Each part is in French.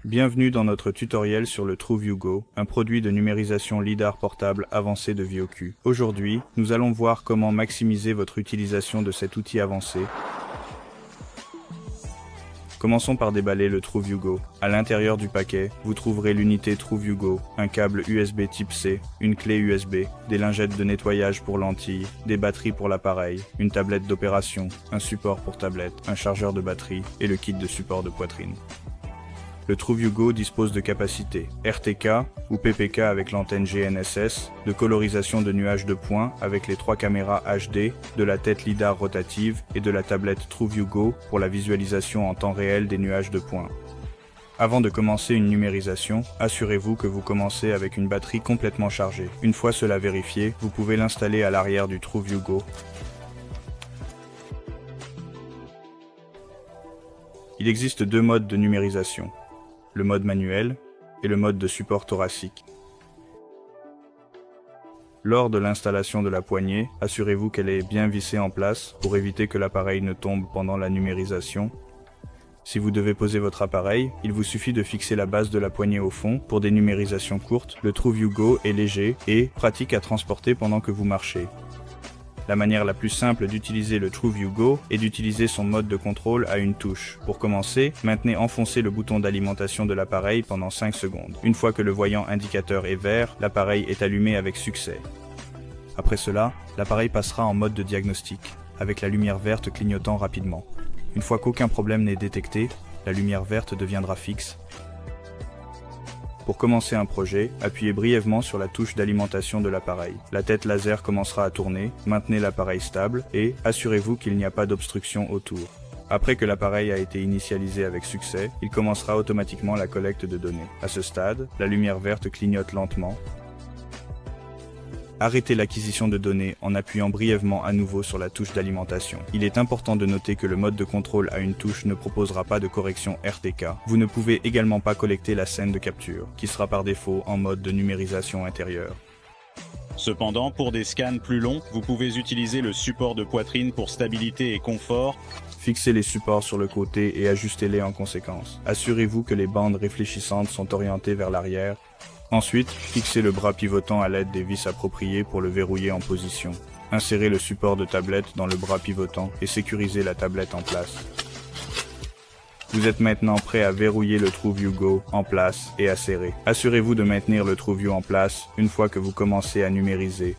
Bienvenue dans notre tutoriel sur le TrueView Go, un produit de numérisation LiDAR portable avancé de VOQ. Aujourd'hui, nous allons voir comment maximiser votre utilisation de cet outil avancé. Commençons par déballer le TrueView Go. À l'intérieur du paquet, vous trouverez l'unité TrueView Go, un câble USB type C, une clé USB, des lingettes de nettoyage pour lentilles, des batteries pour l'appareil, une tablette d'opération, un support pour tablette, un chargeur de batterie et le kit de support de poitrine. Le TrueView Go dispose de capacités RTK ou PPK avec l'antenne GNSS, de colorisation de nuages de points avec les 3 caméras HD, de la tête LiDAR rotative et de la tablette TrueView Go pour la visualisation en temps réel des nuages de points. Avant de commencer une numérisation, assurez-vous que vous commencez avec une batterie complètement chargée. Une fois cela vérifié, vous pouvez l'installer à l'arrière du TrueView Go. Il existe 2 modes de numérisation. Le mode manuel et le mode de support thoracique. Lors de l'installation de la poignée, assurez-vous qu'elle est bien vissée en place pour éviter que l'appareil ne tombe pendant la numérisation. Si vous devez poser votre appareil, il vous suffit de fixer la base de la poignée au fond. Pour des numérisations courtes, le TrueView Go est léger et pratique à transporter pendant que vous marchez. La manière la plus simple d'utiliser le TrueView Go est d'utiliser son mode de contrôle à une touche. Pour commencer, maintenez enfoncé le bouton d'alimentation de l'appareil pendant 5 secondes. Une fois que le voyant indicateur est vert, l'appareil est allumé avec succès. Après cela, l'appareil passera en mode de diagnostic, avec la lumière verte clignotant rapidement. Une fois qu'aucun problème n'est détecté, la lumière verte deviendra fixe. Pour commencer un projet, appuyez brièvement sur la touche d'alimentation de l'appareil. La tête laser commencera à tourner, maintenez l'appareil stable et assurez-vous qu'il n'y a pas d'obstruction autour. Après que l'appareil a été initialisé avec succès, il commencera automatiquement la collecte de données. À ce stade, la lumière verte clignote lentement. Arrêtez l'acquisition de données en appuyant brièvement à nouveau sur la touche d'alimentation. Il est important de noter que le mode de contrôle à une touche ne proposera pas de correction RTK. Vous ne pouvez également pas collecter la scène de capture, qui sera par défaut en mode de numérisation intérieure. Cependant, pour des scans plus longs, vous pouvez utiliser le support de poitrine pour stabilité et confort. Fixez les supports sur le côté et ajustez-les en conséquence. Assurez-vous que les bandes réfléchissantes sont orientées vers l'arrière. Ensuite, fixez le bras pivotant à l'aide des vis appropriées pour le verrouiller en position. Insérez le support de tablette dans le bras pivotant et sécurisez la tablette en place. Vous êtes maintenant prêt à verrouiller le TrueView Go en place et à serrer. Assurez-vous de maintenir le TrueView en place une fois que vous commencez à numériser.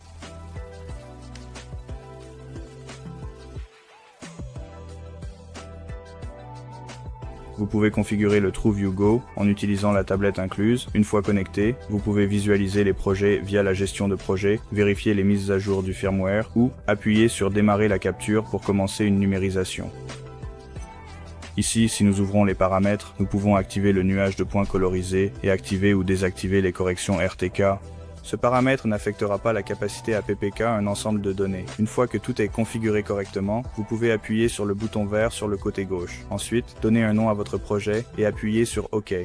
Vous pouvez configurer le TrueView Go en utilisant la tablette incluse. Une fois connecté, vous pouvez visualiser les projets via la gestion de projet, vérifier les mises à jour du firmware ou appuyer sur démarrer la capture pour commencer une numérisation. Ici, si nous ouvrons les paramètres, nous pouvons activer le nuage de points colorisé et activer ou désactiver les corrections RTK. Ce paramètre n'affectera pas la capacité à PPK un ensemble de données. Une fois que tout est configuré correctement, vous pouvez appuyer sur le bouton vert sur le côté gauche. Ensuite, donnez un nom à votre projet et appuyez sur OK.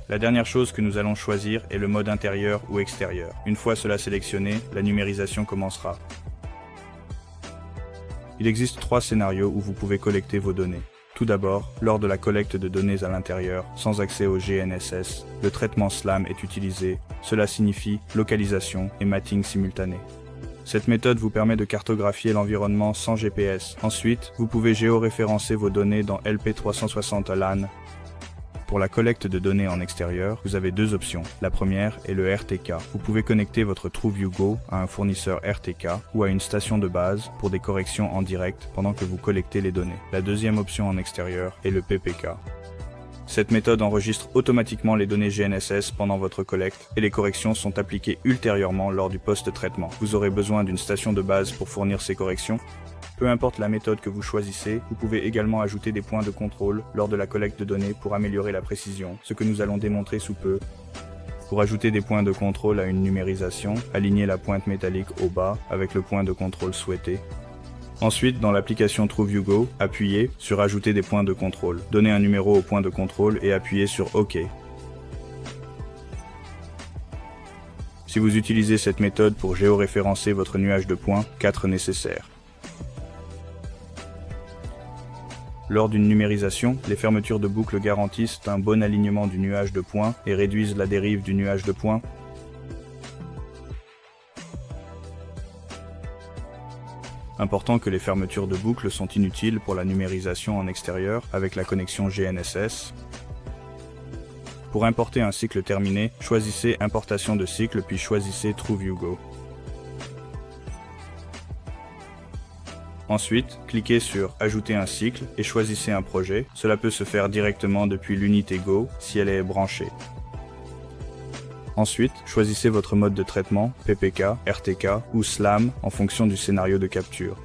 La dernière chose que nous allons choisir est le mode intérieur ou extérieur. Une fois cela sélectionné, la numérisation commencera. Il existe 3 scénarios où vous pouvez collecter vos données. Tout d'abord, lors de la collecte de données à l'intérieur, sans accès au GNSS, le traitement SLAM est utilisé. Cela signifie localisation et mapping simultané. Cette méthode vous permet de cartographier l'environnement sans GPS. Ensuite, vous pouvez géoréférencer vos données dans LP360 LAN. Pour la collecte de données en extérieur, vous avez 2 options. La première est le RTK. Vous pouvez connecter votre TrueView Go à un fournisseur RTK ou à une station de base pour des corrections en direct pendant que vous collectez les données. La deuxième option en extérieur est le PPK. Cette méthode enregistre automatiquement les données GNSS pendant votre collecte et les corrections sont appliquées ultérieurement lors du post-traitement. Vous aurez besoin d'une station de base pour fournir ces corrections. Peu importe la méthode que vous choisissez, vous pouvez également ajouter des points de contrôle lors de la collecte de données pour améliorer la précision, ce que nous allons démontrer sous peu. Pour ajouter des points de contrôle à une numérisation, alignez la pointe métallique au bas avec le point de contrôle souhaité. Ensuite, dans l'application TrueView Go, appuyez sur Ajouter des points de contrôle. Donnez un numéro au point de contrôle et appuyez sur OK. Si vous utilisez cette méthode pour géoréférencer votre nuage de points, 4 nécessaires. Lors d'une numérisation, les fermetures de boucle garantissent un bon alignement du nuage de points et réduisent la dérive du nuage de points. Important que les fermetures de boucle sont inutiles pour la numérisation en extérieur avec la connexion GNSS. Pour importer un cycle terminé, choisissez Importation de cycle puis choisissez TrueViewGo. Ensuite, cliquez sur Ajouter un cycle et choisissez un projet. Cela peut se faire directement depuis l'unité Go si elle est branchée. Ensuite, choisissez votre mode de traitement, PPK, RTK ou SLAM en fonction du scénario de capture.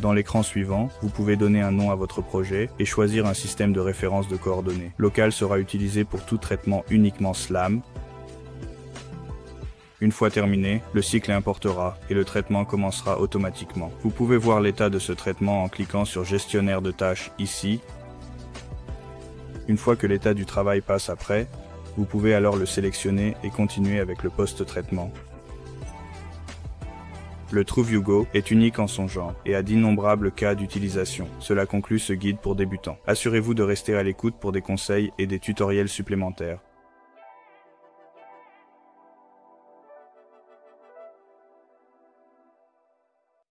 Dans l'écran suivant, vous pouvez donner un nom à votre projet et choisir un système de référence de coordonnées. Local sera utilisé pour tout traitement uniquement SLAM. Une fois terminé, le cycle importera et le traitement commencera automatiquement. Vous pouvez voir l'état de ce traitement en cliquant sur Gestionnaire de tâches ici. Une fois que l'état du travail passe à prêt, vous pouvez alors le sélectionner et continuer avec le post-traitement. Le TrueViewGo est unique en son genre et a d'innombrables cas d'utilisation. Cela conclut ce guide pour débutants. Assurez-vous de rester à l'écoute pour des conseils et des tutoriels supplémentaires.